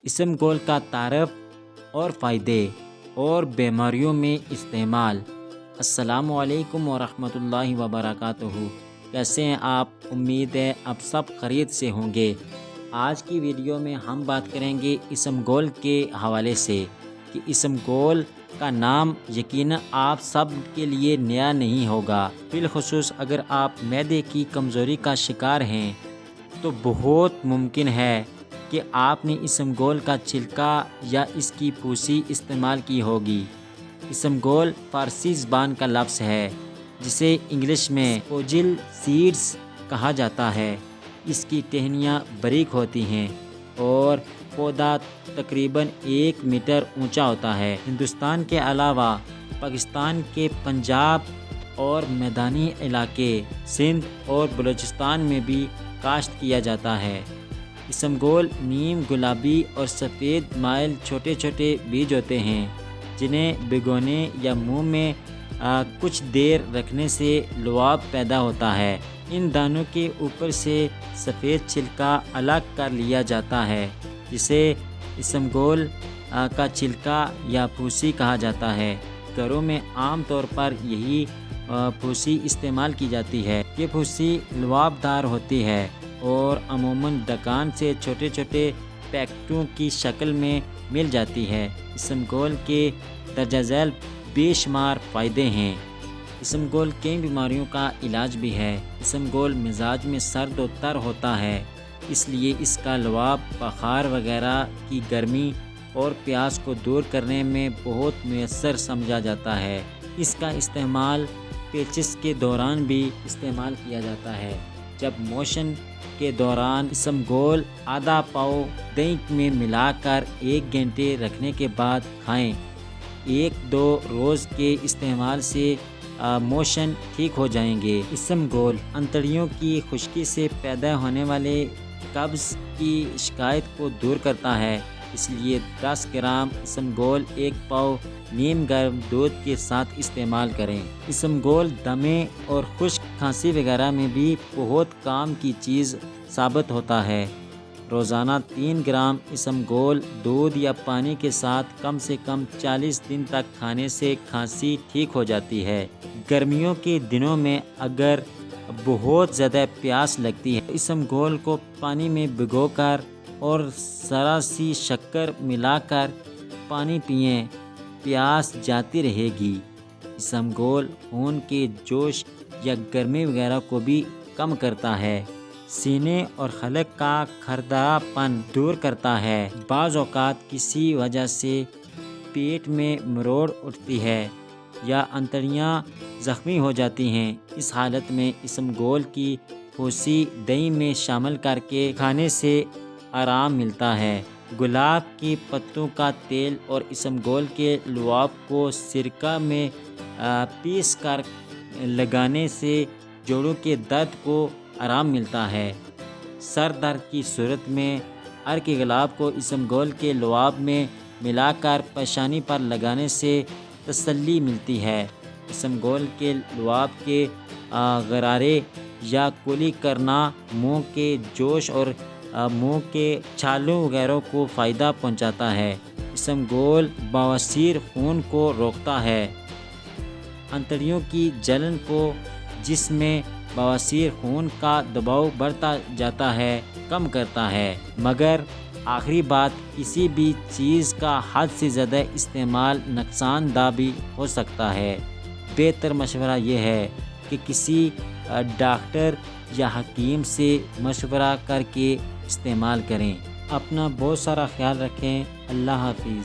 اسم گول کا تعارف اور فائدے اور بیماریوں میں استعمال۔ السلام علیکم ورحمۃ اللہ وبرکاتہ۔ کیسے ہیں آپ؟ امید ہے آپ سب خیریت سے ہوں گے۔ آج کی ویڈیو میں ہم بات کریں گے اسم گول کے حوالے سے کہ اسم گول کا نام یقیناً آپ سب کے لیے نیا نہیں ہوگا، بالخصوص اگر آپ معدے کی کمزوری کا شکار ہیں تو بہت ممکن ہے کہ آپ نے اسم گول کا چھلکا یا اس کی پھوسی استعمال کی ہوگی۔ اسم گول فارسی زبان کا لفظ ہے جسے انگلش میں اوجل سیڈز کہا جاتا ہے۔ اس کی ٹہنیاں باریک ہوتی ہیں اور پودا تقریباً 1 میٹر اونچا ہوتا ہے۔ ہندوستان کے علاوہ پاکستان کے پنجاب اور میدانی علاقے سندھ اور بلوچستان میں بھی کاشت کیا جاتا ہے۔ اسم گول نیم گلابی اور سفید مائل چھوٹے چھوٹے بیج ہوتے ہیں جنہیں بھگونے یا منہ میں کچھ دیر رکھنے سے لعاب پیدا ہوتا ہے۔ ان دانوں کے اوپر سے سفید چھلکا الگ کر لیا جاتا ہے جسے اسم گول کا چھلکا یا پھوسی کہا جاتا ہے۔ گھروں میں عام طور پر یہی پھوسی استعمال کی جاتی ہے۔ یہ پھوسی لعاب دار ہوتی ہے اور عموماً ڈھکان سے چھوٹے چھوٹے پیکٹوں کی شکل میں مل جاتی ہے۔ اسم گول کے درجہ ذیل بے شمار فائدے ہیں۔ اسم گول کئی بیماریوں کا علاج بھی ہے۔ اسم گول مزاج میں سرد و تر ہوتا ہے، اس لیے اس کا لعاب بخار وغیرہ کی گرمی اور پیاس کو دور کرنے میں بہت مؤثر سمجھا جاتا ہے۔ اس کا استعمال پیچس کے دوران بھی استعمال کیا جاتا ہے۔ جب موشن کے دوران اسم گول آدھا پاؤ دہی میں ملا کر 1 گھنٹے رکھنے کے بعد کھائیں۔ 1-2 روز کے استعمال سے موشن ٹھیک ہو جائیں گے۔ اسم گول انتڑیوں کی خشکی سے پیدا ہونے والے قبض کی شکایت کو دور کرتا ہے، اس لیے 10 گرام اسم گول 1 پاؤ نیم گرم دودھ کے ساتھ استعمال کریں۔ اسم گول دمے اور خشک کھانسی وغیرہ میں بھی بہت کام کی چیز ثابت ہوتا ہے۔ روزانہ 3 گرام اسم گول دودھ یا پانی کے ساتھ کم سے کم 40 دن تک کھانے سے کھانسی ٹھیک ہو جاتی ہے۔ گرمیوں کے دنوں میں اگر بہت زیادہ پیاس لگتی ہے تو اسم گول کو پانی میں بھگو کر اور ذرا سی شکر ملا کر پانی پئیں، پیاس جاتی رہے گی۔ اسم گول خون کے جوش یا گرمی وغیرہ کو بھی کم کرتا ہے۔ سینے اور حلق کا کھردرا پن دور کرتا ہے۔ بعض اوقات کسی وجہ سے پیٹ میں مروڑ اٹھتی ہے یا انتڑیاں زخمی ہو جاتی ہیں، اس حالت میں اسم گول کی پھوسی دہی میں شامل کر کے کھانے سے آرام ملتا ہے۔ گلاب کے پتوں کا تیل اور اسم گول کے لعاب کو سرکہ میں پیس کر لگانے سے جوڑوں کے درد کو آرام ملتا ہے۔ سر درد کی صورت میں عرق گلاب کو اسم گول کے لعاب میں ملا کر پیشانی پر لگانے سے تسلی ملتی ہے۔ اسم گول کے لعاب کے غرارے یا کولی کرنا منہ کے جوش اور منہ کے چھالوں وغیرہ کو فائدہ پہنچاتا ہے۔ اسم گول بواسیر خون کو روکتا ہے۔ انتڑیوں کی جلن کو، جس میں بواسیر خون کا دباؤ بڑھتا جاتا ہے، کم کرتا ہے۔ مگر آخری بات، کسی بھی چیز کا حد سے زیادہ استعمال نقصان دہ بھی ہو سکتا ہے۔ بہتر مشورہ یہ ہے کہ کسی ڈاکٹر یا حکیم سے مشورہ کر کے استعمال کریں۔ اپنا بہت سارا خیال رکھیں۔ اللہ حافظ۔